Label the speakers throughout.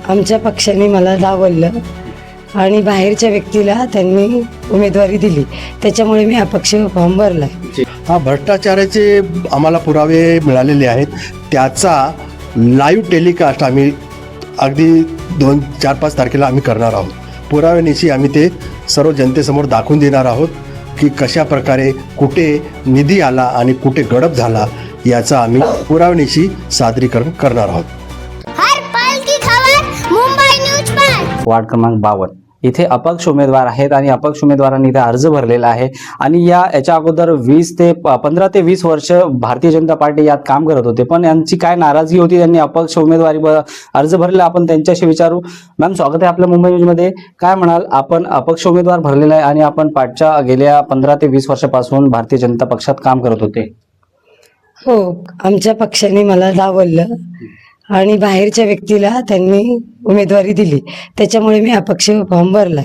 Speaker 1: आमच्या पक्षाने मला डावललं आणि बाहेरच्या व्यक्तीला त्यांनी उमेदवारी दिली, त्याच्यामुळे मी अपक्ष फॉर्म भरला.
Speaker 2: हा भ्रष्टाचाराचे आम्हाला पुरावे मिळालेले आहेत. त्याचा लाईव्ह टेलिकास्ट आम्ही अगदी 2-4-5 तारखेला आम्ही करणार आहोत. पुराव्यानिशी आम्ही ते सर्व जनतेसमोर दाखवून देणार आहोत की कशा प्रकारे कुठे निधी आला आणि कुठे गडप झाला याचा आम्ही पुराव्यानिशी सादरीकरण करणार आहोत.
Speaker 3: हर पल की खबर मुंबई न्यूज पर.
Speaker 4: वार्ड क्रमांक 52 इथे अपक्ष उमेदवार आहेत आणि अपक्ष उमेदवारांनी इथे अर्ज भरलेला आहे. आणि याच्या अगोदर 15 ते 20 वर्ष भारतीय जनता पार्टी यात काम करत होते, पण यांची काय नाराजगी होती, त्यांनी अपक्ष उमेदवारी अर्ज भरलेला. आपण त्यांच्याशी विचारू. मॅम, स्वागत आहे आपल्या मुंबई न्यूजमध्ये. काय म्हणाल, आपण अपक्ष उमेदवार भरलेला आहे आणि आपण पाठच्या गेल्या 15 ते 20 वर्षापासून भारतीय जनता पक्षात काम करत होते.
Speaker 1: हो, आमच्या पक्षाने मला डावललं आणि बाहेरच्या व्यक्तीला त्यांनी उमेदवारी दिली, त्याच्यामुळे मी अपक्ष फॉर्म भरला.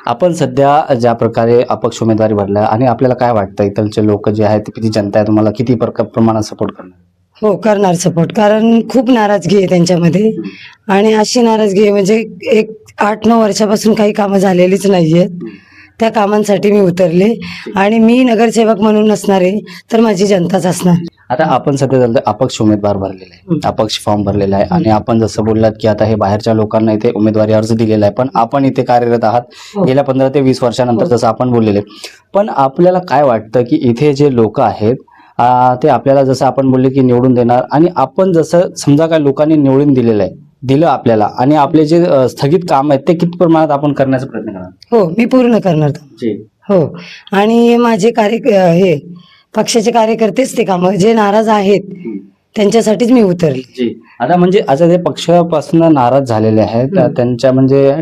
Speaker 4: आपण सध्या ज्या प्रकारे अपक्ष उमेदवारी भरल्या आणि आपल्याला काय वाटतं, इथलचे लोक जे आहेत, किती जनता आहे, तुम्हाला किती प्रमाणात सपोर्ट करणार?
Speaker 1: हो, करणार सपोर्ट, कारण खूप नाराजगी आहे त्यांच्यामध्ये. आणि अशी नाराजगी आहे म्हणजे एक 8-9 वर्षापासून काही कामं झालेलीच नाही आहेत. त्या कामांसाठी मी उतरले आणि मी नगरसेवक म्हणून नसणार आहे तर माझी जनताच असणार.
Speaker 4: आता आपण सध्या अपक्ष उमेदवार भरलेला आहे, अपक्ष फॉर्म भरलेला आहे आणि आपण जसं बोललात की आता हे बाहेरच्या लोकांना इथे उमेदवारी अर्ज दिलेला आहे, पण आपण इथे कार्यरत आहात गेल्या 15 ते 20 वर्षानंतर, जसं आपण बोललेले. पण आपल्याला काय वाटतं की इथे जे लोक आहेत ते आपल्याला, जसं आपण बोलले की निवडून देणार, आणि आपण जसं समजा काय लोकांनी निवडून दिलं आपल्याला, आणि आपले जे स्थगित काम आहेत ते किती प्रमाणात आपण करण्याचा प्रयत्न करणार?
Speaker 1: हो, मी पूर्ण करणार. हो, आणि माझे हे पक्षाचे कार्यकर्तेच ते काम जे नाराज आहेत त्यांच्यासाठीच मी उतरले.
Speaker 4: आता म्हणजे आता ते पक्षापासून नाराज झालेले आहेत, त्यांच्या म्हणजे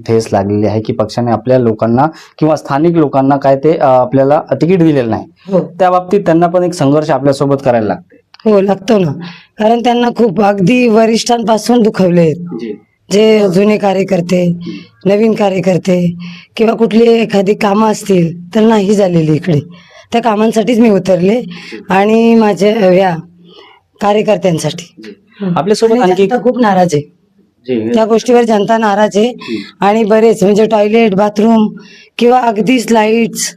Speaker 4: ठेस लागलेली आहे की पक्षाने आपल्या लोकांना किंवा स्थानिक लोकांना काय ते आपल्याला तिकीट दिलेलं नाही. त्या बाबतीत त्यांना पण एक संघर्ष आपल्यासोबत करायला लागते.
Speaker 1: हो, लागतो ना, कारण त्यांना खूप अगदी वरिष्ठांपासून दुखवले आहेत. जे जुने कार्यकर्ते, नवीन कार्यकर्ते किंवा कुठली एखादी कामं असतील तर नाही झालेली इकडे, त्या कामांसाठीच मी उतरले आणि माझ्या या कार्यकर्त्यांसाठी.
Speaker 4: आपल्यासोबत आणखी
Speaker 1: जनता खूप नाराज आहे, त्या गोष्टीवर जनता नाराज आहे. आणि बरेच म्हणजे टॉयलेट, बाथरूम किंवा अगदीच लाईट्स,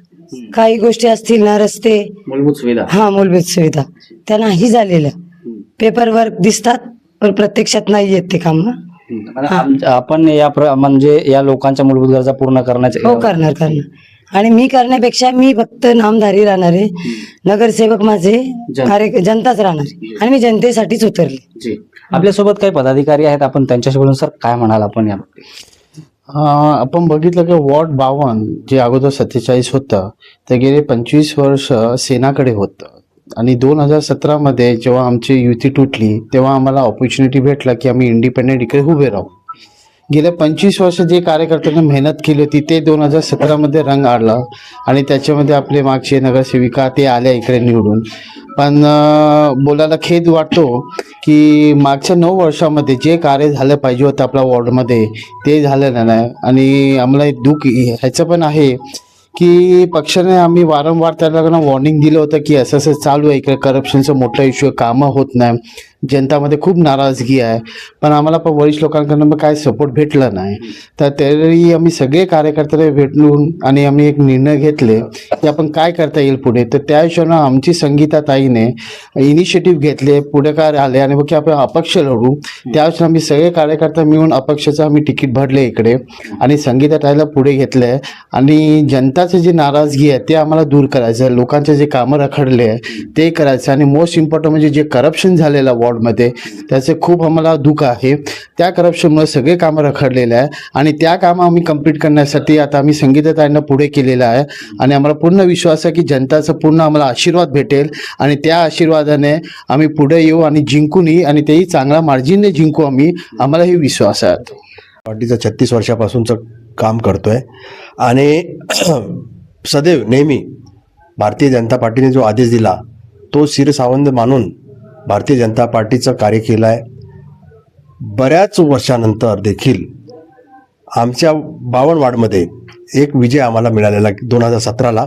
Speaker 1: काही गोष्टी असतील ना, रस्ते,
Speaker 4: मूलभूत सुविधा,
Speaker 1: मूलभूत सुविधा त्या नाही झालेल्या. पेपरवर्क दिसतात पण प्रत्यक्षात नाही येत ते काम.
Speaker 4: आपण म्हणजे या लोकांच्या मूलभूत गरजा पूर्ण करण्याचे.
Speaker 1: हो, करणार. आणि मी करण्यापेक्षा मी फक्त नामधारी राहणार आहे. नगरसेवक माझे जनताच राहणार आहे आणि मी जनतेसाठीच उतरले.
Speaker 4: आपल्यासोबत काही पदाधिकारी आहेत, आपण त्यांच्याशी बोलून. सर, काय म्हणाल आपण या बाबतीत?
Speaker 5: आपण बघितलं की वॉर्ड 52 जे अगोदर 47 होतं ते गेले 25 वर्ष सेनाकडे होतं. आणि 2017 मध्ये जेव्हा आमची युती तुटली तेव्हा आम्हाला ऑपॉर्च्युनिटी भेटला की आम्ही इंडिपेंडेंट इकडे उभे राहू. गेल्या 25 वर्ष जे कार्यकर्त्यांनी मेहनत केली होती ते 2017 मध्ये रंग आला आणि त्याच्यामध्ये आपले मागचे नगरसेविका ते आल्या इकडे निवडून. पण बोलायला खेद वाटतो की मागच्या 9 वर्षामध्ये जे कार्य झालं पाहिजे होतं आपल्या वॉर्डमध्ये ते झालेलं नाही. आणि आम्हाला दुःख ह्याचं पण आहे की पक्षाने आम्ही वारंवार त्याला वॉर्निंग दिलं होतं की असं असं चालू आहे, इकडे करप्शनचा मोठा इश्यू आहे, कामं होत नाही, जनतामध्ये खूप नाराजगी आहे. पण आम्हाला पण वरिष्ठ लोकांकडून काय सपोर्ट भेटला नाही. तर तरी आम्ही सगळे कार्यकर्ते भेटून आणि आम्ही एक निर्णय घेतले की आपण काय करता येईल पुढे. तर त्या हिशोबानं आमची संगीता ताईने इनिशिएटिव्ह घेतले, पुढेकार आले आणि मग की आपण अपक्ष लढू. त्यावेळेस आम्ही सगळे कार्यकर्ते मिळून अपक्षाचं आम्ही तिकीट भरले इकडे आणि संगीता ताईला पुढे घेतलंय. आणि जनताची जी नाराजगी आहे ते आम्हाला दूर करायचं, लोकांचे जे कामं रखडले आहे ते करायचं, आणि मोस्ट इम्पॉर्टंट म्हणजे जे करप्शन झालेलं वॉर्डमध्ये त्याचे खूप आम्हाला दुःख आहे. त्या करप्शनमुळे सगळे कामं रखडलेले आहे आणि त्या कामं आम्ही कंप्लीट करण्यासाठी आता आम्ही संगीताताईंना पुढे केलेलं आहे. आणि आम्हाला पूर्ण विश्वास आहे की जनताचा पूर्ण आम्हाला आशीर्वाद भेटेल आणि त्या आशीर्वादाने आम्ही पुढे येऊ आणि जिंकूनही, आणि तेही चांगला मार्जिनने जिंकू आम्ही, आम्हालाही विश्वास आहे.
Speaker 2: पार्टीचं 36 वर्षापासूनचं काम करतोय आणि सदैव नेहमी भारतीय जनता पार्टीने जो आदेश दिला तो शिरसावंत मानून भारतीय जनता पार्टीचं कार्य केलं आहे. बऱ्याच वर्षानंतर देखील आमच्या 52 वार्डमध्ये एक विजय आम्हाला मिळालेला 2017ला.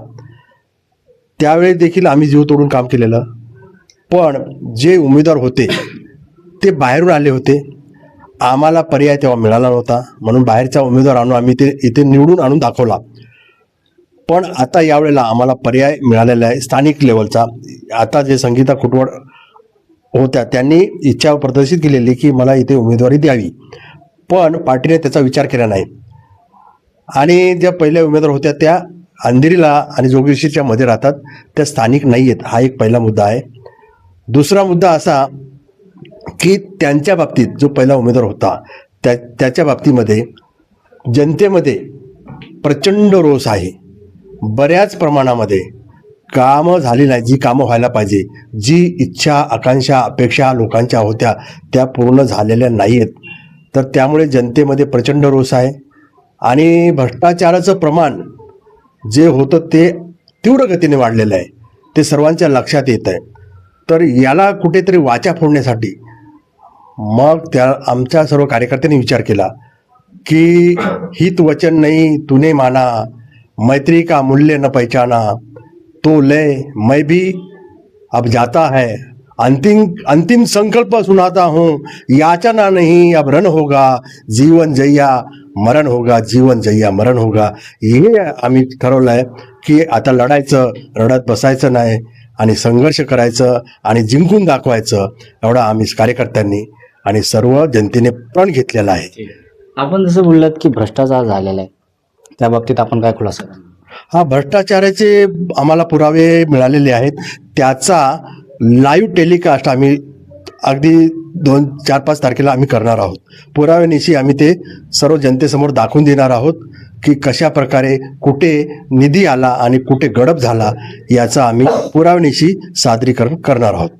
Speaker 2: त्यावेळी देखील आम्ही जीव तोडून काम केलेलं, पण जे उमेदवार होते ते बाहेरून आले होते आम्हाला पर्याय तेव्हा मिळाला नव्हता, म्हणून बाहेरचा उमेदवार आणून आम्ही ते इथे निवडून आणून दाखवला. पण आता यावेळेला आम्हाला पर्याय मिळालेला आहे स्थानिक लेवलचा. आता जे संगीता खुटवड होत्या त्यांनी इच्छा प्रदर्शित केलेली की मला इथे उमेदवारी द्यावी, पण पार्टीने त्याचा विचार केला नाही. आणि ज्या पहिल्या उमेदवार होत्या त्या अंधेरीला आणि जोगेश्वरीच्या मध्ये राहतात, त्या स्थानिक नाही आहेत. हा एक पहिला मुद्दा आहे. दुसरा मुद्दा असा की त्यांच्या बाबतीत जो पहिला उमेदवार होता त्याच्या बाबतीमध्ये जनतेमध्ये प्रचंड रोष आहे. बऱ्याच प्रमाणामध्ये कामं झाली नाही, जी कामं व्हायला पाहिजे, जी इच्छा आकांक्षा अपेक्षा लोकांच्या होत्या त्या पूर्ण झालेल्या नाही आहेत. तर त्यामुळे जनतेमध्ये प्रचंड रोष आहे. आणि भ्रष्टाचाराचं प्रमाण जे होतं ते तीव्र गतीने वाढलेलं आहे, ते सर्वांच्या लक्षात येत आहे. तर याला कुठेतरी वाचा फोडण्यासाठी मग त्या आमच्या सर्व कार्यकर्त्यांनी विचार केला की हित वचन नहीं तूने माना, मैत्री का मूल्य न पहचाना, तो लय मैं भी अब जाता है, अंतिम संकल्प सुनाता हूँ, याचना नहीं अब रण होगा, जीवन जय्या मरण होगा, जीवन जय्या मरण होगा. हे आम्ही ठरवलं आहे की आता लढायचं, रडत बसायचं नाही आणि संघर्ष करायचं आणि जिंकून दाखवायचं, एवढा आम्ही कार्यकर्त्यांनी आणि सर्व जनतेने प्रण घेतलेला आहे.
Speaker 4: आपण जसं बोललात की भ्रष्टाचार झालेला आहे, त्या बाबतीत आपण काय खुलासा कराल?
Speaker 2: हा भ्रष्टाचाराचे आम्हाला पुरावे मिळालेले आहेत. त्याचा लाईव्ह टेलिकास्ट आम्ही अगदी 2-4-5 तारखेला आम्ही करणार आहोत. पुराव्यानिशी आम्ही ते सर्व जनतेसमोर दाखवून देणार आहोत की कशा प्रकारे कुठे निधी आला आणि कुठे गडप झाला याचा आम्ही पुराव्यानिशी सादरीकरण करणार आहोत.